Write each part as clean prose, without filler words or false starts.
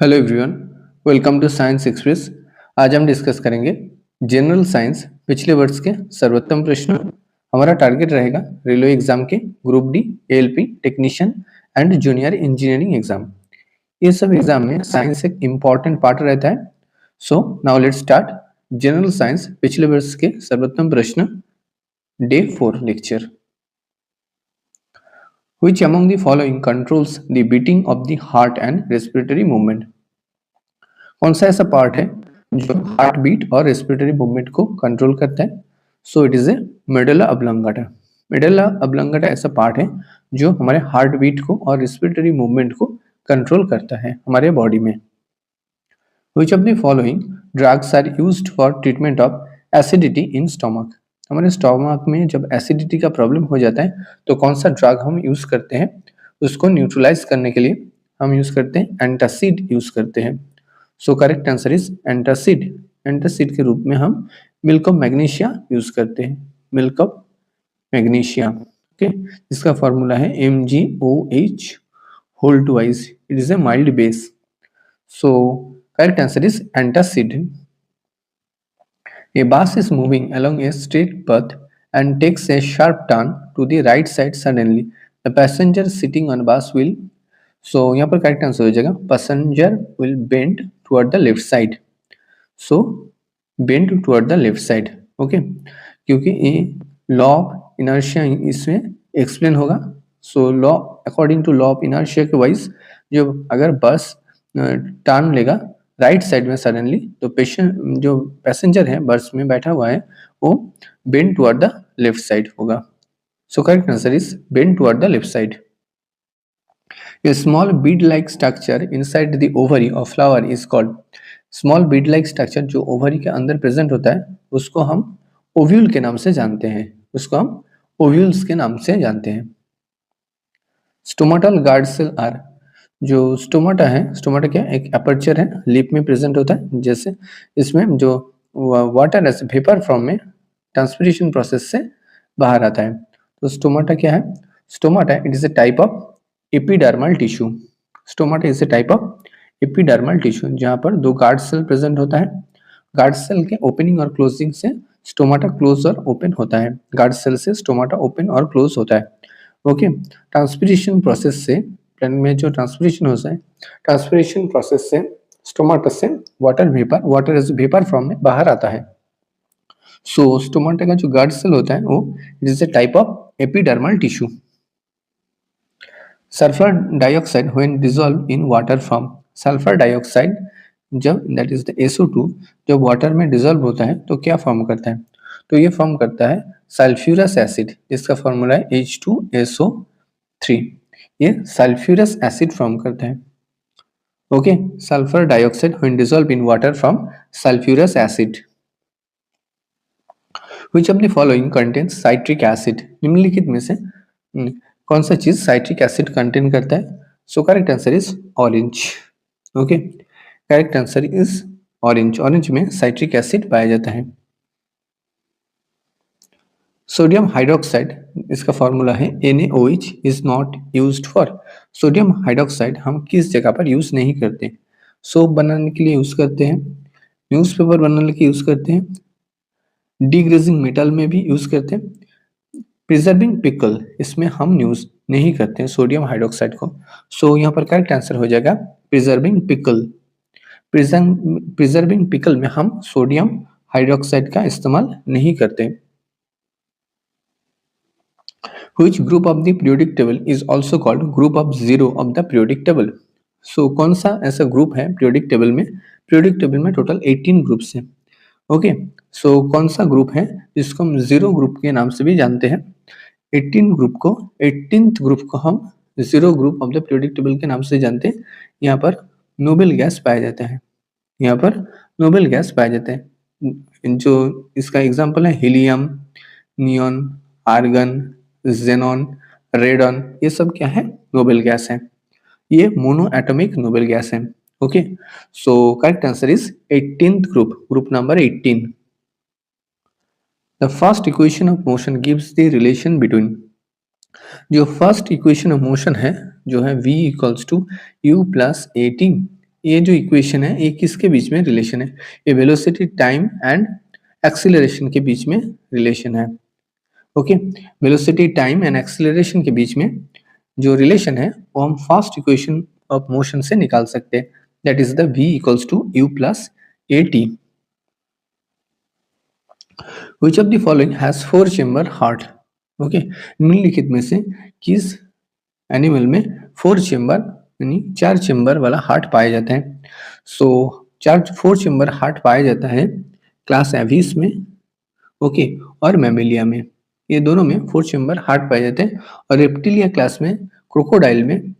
Hello everyone, welcome to science express. आज हम discuss करेंगे जनरल साइंस पिछले वर्ष के सर्वोत्तम प्रश्न। हमारा टारगेट रहेगा रेलवे एग्जाम के group D, ALP, technician and junior engineering exam. ये सब एग्जाम में साइंस एक इम्पॉर्टेंट पार्ट रहता है। So now let's start general science पिछले वर्ष के सर्वोत्तम प्रश्न, day 4 lecture. Which among the following controls the beating of the heart and respiratory movement? कौन सा ऐसा पार्ट है जो हार्ट बीट और रेस्पिरेटरी मूवमेंट को कंट्रोल करता है? So it is A medulla oblongata. Medulla oblongata ऐसा पार्ट है जो हमारे हार्ट बीट को और रेस्पिरेटरी मूवमेंट को कंट्रोल करता है हमारे बॉडी में। Which of the following drugs are used for treatment of acidity in stomach? हमारे स्टोमक में जब एसिडिटी का प्रॉब्लम हो जाता है तो कौन सा ड्रग हम यूज करते हैं? उसको न्यूट्रलाइज करने के लिए हम यूज करते हैं एंटासिड यूज करते हैं। सो correct answer is antacid. Antacid के रूप में हम मिल्क ऑफ मैग्नीशिया यूज करते हैं, मिल्क ऑफ मैग्नीशिया। ओके, इसका फॉर्मूला है MgOH whole twice. It is a mild base. So correct answer is antacid. A bus is moving along a straight path and takes a sharp turn to the right side suddenly. The passenger sitting on bus will, so यहाँ पर correct answer हो जाएगा passenger will bend toward the left side. So bend toward the left side. Okay, क्योंकि ये law of inertia इसमें explain होगा. So law according to law of inertia के wise जो अगर बस टर्न लेगा राइट साइड में सडनली तो पेशेंट जो पैसेंजर है बस में बैठा हुआ है वो bend toward the left side होगा। So correct answer is bend toward the left side. A small bead-like structure inside the ovary of flower is called, small bead-like structure जो ovary के अंदर प्रेजेंट होता है उसको हम ओव्यूल के नाम से जानते हैं, उसको हम ओव्यूल्स के नाम से जानते हैं। स्टोमाटल गार्ड सेल आर, जो स्टोमाटा है, स्टोमाटा क्या एक अपर्चर है, लिप में प्रेजेंट होता है, जैसे इसमें जो वाटर ऐसे वेपर फॉर्म में ट्रांसपिरेशन प्रोसेस से बाहर आता है। तो स्टोमाटा क्या है? Stomata it is A type of epidermal tissue. Stomata is a type of epidermal tissue जहाँ पर दो गार्ड सेल प्रेजेंट होता है। गार्ड सेल के ओपनिंग और क्लोजिंग से स्टोमाटा क्लोज और ओपन होता है। गार्ड सेल से स्टोमाटा ओपन और क्लोज होता है। ओके, ट्रांसपिरेशन प्रोसेस से में जो ट्रांसपिरेशन होता है, ट्रांसपिरेशन प्रोसेस से स्टोमाटा से वाटर एज वेपर फॉर्म में बाहर आता है। सो स्टोमाटा का जो गार्ड सेल होता है वो it is A type of epidermal tissue. Sulphur dioxide when dissolve in water form, sulphur dioxide जब दैट इज द SO2 जब वाटर में डिसॉल्व होता है तो क्या फॉर्म करता है? तो ये फॉर्म करता है सल्फ्यूरस एसिड, जिसका फॉर्मूला है H2SO3। ये सल्फ्यूरस एसिड फॉर्म करता है। Okay, sulphur dioxide when dissolve in water from sulphurous acid. Which of the following contains citric acid, निम्नलिखित में से कौन सा चीज साइट्रिक एसिड कंटेन करता है? सो correct answer is orange. Okay, correct answer is orange. Orange में साइट्रिक एसिड पाया जाता है। सोडियम हाइड्रोक्साइड, इसका फॉर्मूला है NaOH is not used for, sodium hydroxide हम किस जगह पर यूज नहीं करते? सोप बनाने के लिए यूज करते हैं, न्यूज़पेपर बनाने के यूज करते हैं, डिग्रेजिंग मेटल में भी यूज करते हैं, प्रिजर्विंग पिकल इसमें हम यूज नहीं करते हैं सोडियम हाइड्रोक्साइड को। सो यहाँ पर करेक्ट आंसर हो जाएगा प्रिजर्विंग पिकल। प्रिजर्विंग पिकल में हम सोडियम हाइड्रोक्साइड का इस्तेमाल नहीं करते। Which group of the periodic table is also called group of zero of the periodic table? So कौन सा ऐसा ग्रुप है periodic table में? periodic table में टोटल 18 ग्रुप्स हैं। ओके, सो कौन सा ग्रुप है जिसको हम जीरो ग्रुप के नाम से भी जानते हैं? 18th ग्रुप को हम zero group of the periodic table के नाम से जानते हैं। यहाँ पर नोबेल गैस पाए जाते हैं, यहाँ पर नोबेल गैस पाए जाते हैं। जो इसका एग्जाम्पल है helium, neon, argon, xenon, radon, ये सब क्या है? नोबेल गैस है। ये मोनो एटॉमिक नोबेल गैस है। Okay, so correct answer is 18th group, group number 18। The first equation of motion gives the relation between, जो फर्स्ट इक्वेशन ऑफ मोशन है जो है V = U + AT ये जो equation है ये किसके बीच में रिलेशन है? ये वेलोसिटी, टाइम एंड एक्सीलरेशन के बीच में रिलेशन है। Okay, velocity, time and acceleration के बीच में जो रिलेशन है वो हम फर्स्ट इक्वेशन ऑफ मोशन से निकाल सकते हैं, that is the v equals to u plus A T. Which of the following has 4 chamber heart? Okay, निम्नलिखित में से किस एनिमल में 4 चेम्बर यानी 4 चेम्बर वाला हार्ट पाया जाता है? सो 4 चेम्बर हार्ट पाया जाता है क्लास एविस में, ओके, और मैमेलिया में। ये दोनों में 4 चेम्बर हार्ट पाए जाते हैं, और रेप्टिलिया क्लास में, क्रोकोडाइल में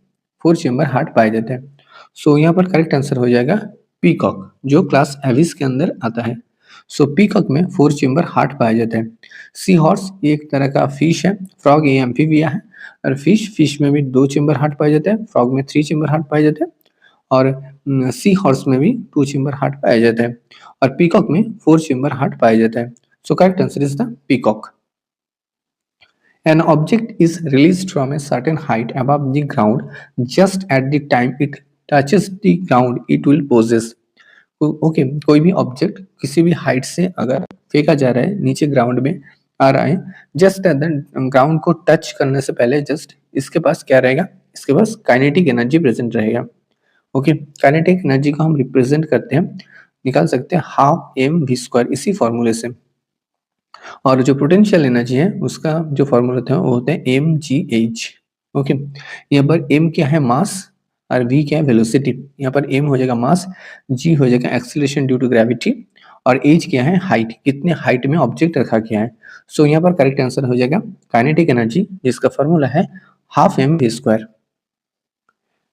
4 चेम्बर हार्ट पाए जाते हैं। सो यहाँ पर करेक्ट आंसर हो जाएगा पीकॉक, जो क्लास एविस के अंदर आता है। सो पीकॉक में 4 चेम्बर हार्ट पाया जाता है। सी हॉर्स ये एक तरह का फिश है, फ्रॉग ये एम्फीबिया है, और फिश में भी 2 चेम्बर हार्ट पाए जाते हैं, फ्रॉग में 3 चेम्बर हार्ट पाए जाते हैं, और सी हॉर्स में भी 2 चेम्बर हार्ट पाया जाता है, और पीकॉक में 4 चेम्बर हार्ट पाया जाता है। सो correct answer is the peacock. An object is released from a certain height above the ground just at the time it touches the ground it will possess. Okay, कोई भी object किसी भी height से अगर फेंका जा रहा है, नीचे ग्राउंड में आ रहा है, जस्ट एट द ग्राउंड को टच करने से पहले जस्ट इसके पास क्या रहेगा? इसके पास काइनेटिक एनर्जी प्रेजेंट रहेगा। ओके, काइनेटिक एनर्जी को हम रिप्रेजेंट करते हैं, निकाल सकते हैं हाफ एम वी स्क्वायर इसी फॉर्मूले से। और जो पोटेंशियल एनर्जी है उसका जो फॉर्मूला होता है वो होता है एम जी एच। ओके, यहाँ पर एम क्या है? मास, और वी क्या है? वेलोसिटी। यहाँ पर एम हो जाएगा मास, जी हो जाएगा एक्सीलरेशन ड्यू टू ग्रेविटी, और एच क्या है? हाइट, कितने हाइट में ऑब्जेक्ट रखा गया है। सो यहाँ पर करेक्ट आंसर हो जाएगा काइनेटिक एनर्जी, जिसका फॉर्मूला है half M V square.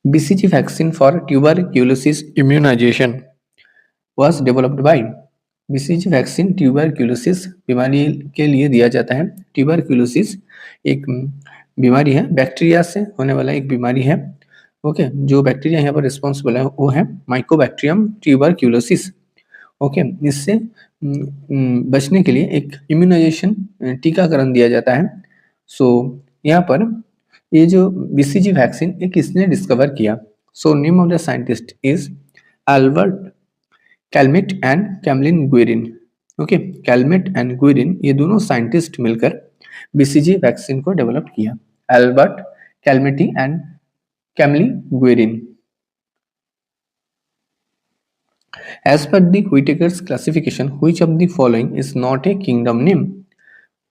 BCG vaccine for tuberculosis immunization was developed by। BCG vaccine tuberculosis बीमारी के लिए दिया जाता है। ट्यूबरक्यूलोसिस एक बीमारी है, बैक्टीरिया से होने वाला एक बीमारी है। ओके, जो बैक्टीरिया यहाँ पर रिस्पॉन्सिबल है वो है माइकोबैक्टीरियम ट्यूबरक्यूलोसिस। ओके, इससे बचने के लिए एक इम्यूनाइजेशन टीकाकरण दिया जाता है। सो यहाँ पर ये जो बीसीजी वैक्सीन ये किसने डिस्कवर किया? So name of the scientist is Albert Calmette and Camille Guerin. Okay, Calmette and Guerin ये दोनों साइंटिस्ट मिलकर बीसीजी वैक्सीन को डेवलप किया। Albert Calmette and Camille Guerin. As per the Whittaker's classification, which of the following is not a kingdom name?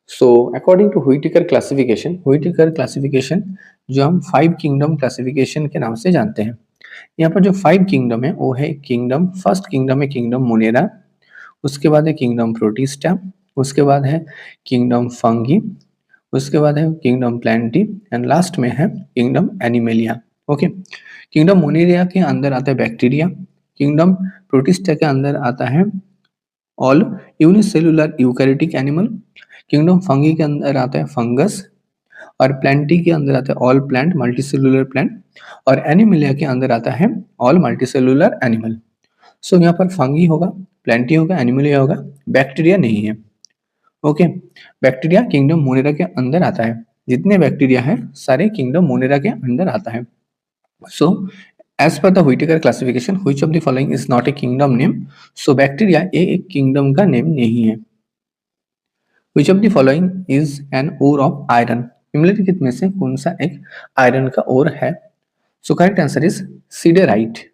So according to Whittaker classification जो हम 5 kingdom classification के नाम से जानते हैं, यहाँ पर जो 5 किंगडम है वो है किंगडम, फर्स्ट किंगडम है किंगडम मोनेरा, उसके बाद है किंगडम प्रोटिस्टा, उसके बाद है किंगडम फंगी, उसके बाद है किंगडम प्लांटी, एंड लास्ट में है किंगडम एनिमेलिया। ओके, किंगडम मोनेरिया के अंदर आता है बैक्टीरिया, किंगडम प्रोटिस्टा के अंदर आता है all unicellular eukaryotic animal, kingdom fungi के अंदर आता है फंगस, और प्लांटी के अंदर आता है ऑल प्लांट मल्टीसेलुलर प्लांट, और एनिमलिया के अंदर आता है ऑल मल्टीसेलुलर एनिमल। सो यहाँ पर फंगी होगा, प्लांटी होगा, एनिमलिया होगा, बैक्टीरिया नहीं है। ओके, बैक्टीरिया किंगडम मोनेरा के अंदर आता है, जितने बैक्टीरिया है सारे किंगडम मोनेरा के अंदर आता है। So as per the Whittaker classification which of the following is not a kingdom name? So bacteria ये एक किंगडम का नेम नहीं है। Which of the following is an ore of iron? निम्नलिखित में से कौन सा एक आयरन का ओर है? सो correct answer is siderite.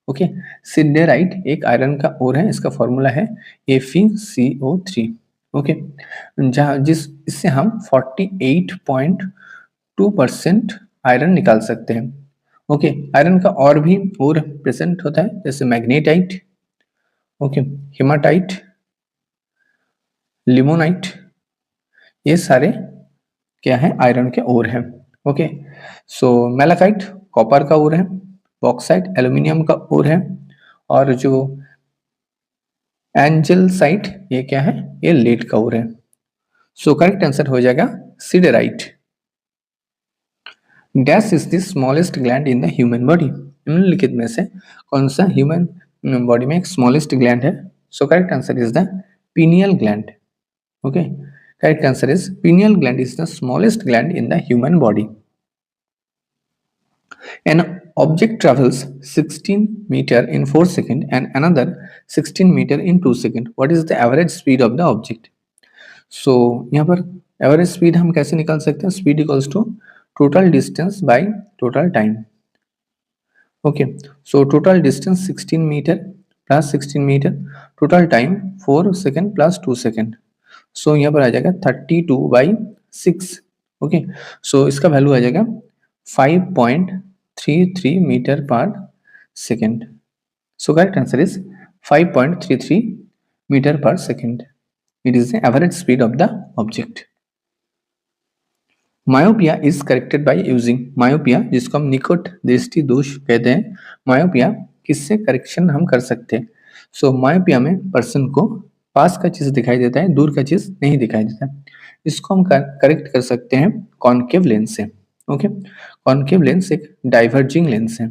Okay, siderite एक आयरन का ओर है, इसका फॉर्मूला है FeCO3। ओके, जहाँ इससे हम 48.2% आयरन निकाल सकते हैं। ओके, आयरन का और भी ओर प्रेजेंट होता है, जैसे मैग्नेटाइट, ओके, हेमाटाइट, लिमोनाइट, ये सारे क्या है? आयरन के ओर हैं। ओके, सो मेलाकाइट कॉपर का ओर है, बॉक्साइट एल्यूमिनियम का ओर है, और जो एंजलसाइट ये क्या है? ये लेड का ओर है। सो करेक्ट आंसर हो जाएगा siderite. Dash is the smallest gland in the human body? निम्नलिखित में से कौन सा ह्यूमन बॉडी में एक स्मॉलेस्ट ग्लैंड है? सो correct answer is the pineal gland. Okay, correct answer is pineal gland is the smallest gland in the human body. An Object travels 16 meter in 4 seconds and another 16 meter in 2 seconds. What is the average speed of the object? So यहाँ पर average speed हम कैसे निकाल सकते हैं? Speed equals to total distance by total time. Okay, so total distance 16 metre plus 16 metre, total time 4 second plus 2 second. So यहाँ पर आ जाएगा 32/6. ओके, सो इसका वैल्यू आ जाएगा 5.33 metre per second. So correct answer is 5.33 metre per second. It is the average speed of the object. Myopia is corrected by using myopia, जिसको हम निकट दृष्टि दोष कहते हैं. myopia किससे करेक्शन हम कर सकते हैं? सो myopia में पर्सन को पास का चीज दिखाई देता है, दूर का चीज नहीं दिखाई देता. इसको हम करेक्ट कर सकते हैं कॉन्केव लेंस से. ओके, कॉन्केव लेंस एक डाइवर्जिंग लेंस है.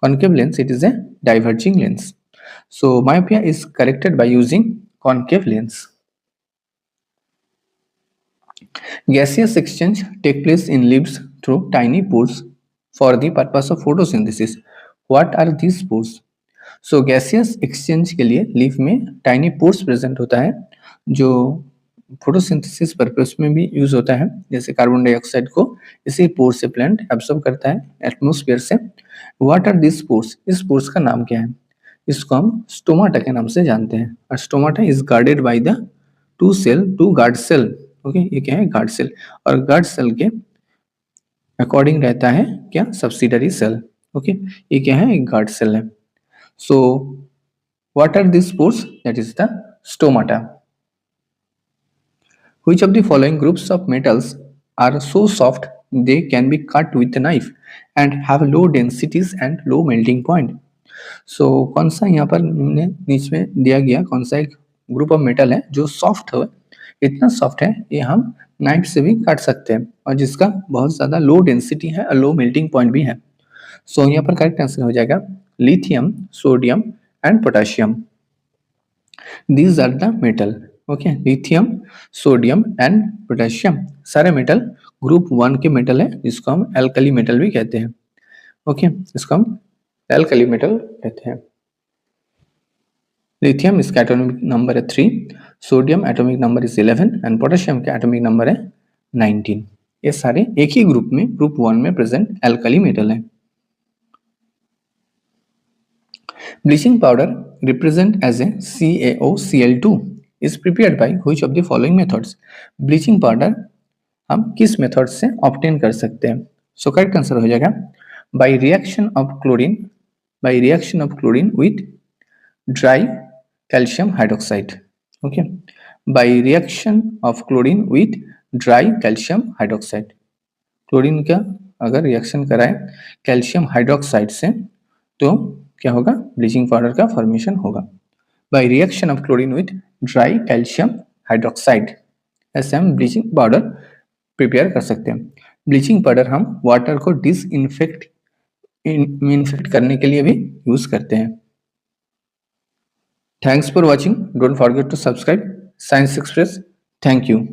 Concave lens it is A diverging lens. So myopia is corrected by using concave lens. Gaseous exchange take place in leaves through tiny pores for the purpose of photosynthesis. What are these pores? So gaseous exchange के लिए leaf में tiny pores present होता है जो photosynthesis purpose में भी use होता है. जैसे कार्बन डाइऑक्साइड को इसी पोर से प्लांट एब्सॉर्ब करता है एटमॉस्फेयर से. What are this pores? इस पोर्स का नाम क्या है? इसको हम स्टोमाटा के नाम से जानते हैं. और stomata is guarded by the two guard cell. Okay, ये क्या है? Guard cell. और गार्ड सेल के अकॉर्डिंग रहता है क्या? Subsidiary cell. ओके, ये क्या है? एक गार्ड सेल है. So what are this pores? That is the stomata. Which of the following groups of metals are so soft they can be cut with a knife and have low densities and low melting point? So कौन सा यहाँ पर नीचे में दिया गया कौन सा एक ग्रुप ऑफ मेटल है जो सॉफ्ट है, इतना सॉफ्ट है ये हम नाइफ से भी काट सकते हैं और जिसका बहुत ज़्यादा लो डेंसिटी है और लो मेल्टिंग पॉइंट भी है. सो यहाँ पर करेक्ट आंसर हो जाएगा lithium, sodium and potassium. These are the metal. Okay, lithium, sodium and potassium सारे मेटल ग्रुप 1 के मेटल है जिसको हम एल्कली मेटल भी कहते हैं. ओके, इसको हम एल्कली मेटल कहते हैं. लिथियम इसका एटॉमिक नंबर है 3, sodium atomic number is 11 and potassium का एटॉमिक नंबर है 19. ये सारे एक ही ग्रुप में ग्रुप 1 में प्रेजेंट एल्कली मेटल है. Bleaching powder represent as a CaOCl2 is prepared by which of the following methods? Bleaching powder हम किस मेथड से ऑब्टेन कर सकते हैं? सो करेक्ट आंसर हो जाएगा by reaction of chlorine with dry calcium hydroxide. Okay, by reaction of chlorine with dry calcium hydroxide. Chlorine का अगर रिएक्शन कराए कैल्शियम हाइड्रोक्साइड से तो क्या होगा? ब्लीचिंग पाउडर का फॉर्मेशन होगा. By reaction of chlorine with dry calcium hydroxide ऐसे हम ब्लीचिंग पाउडर प्रिपेयर कर सकते हैं. ब्लीचिंग पाउडर हम वाटर को डिसइंफेक्ट करने के लिए भी यूज करते हैं. Thanks for watching. Don't forget to subscribe Science Express. Thank you.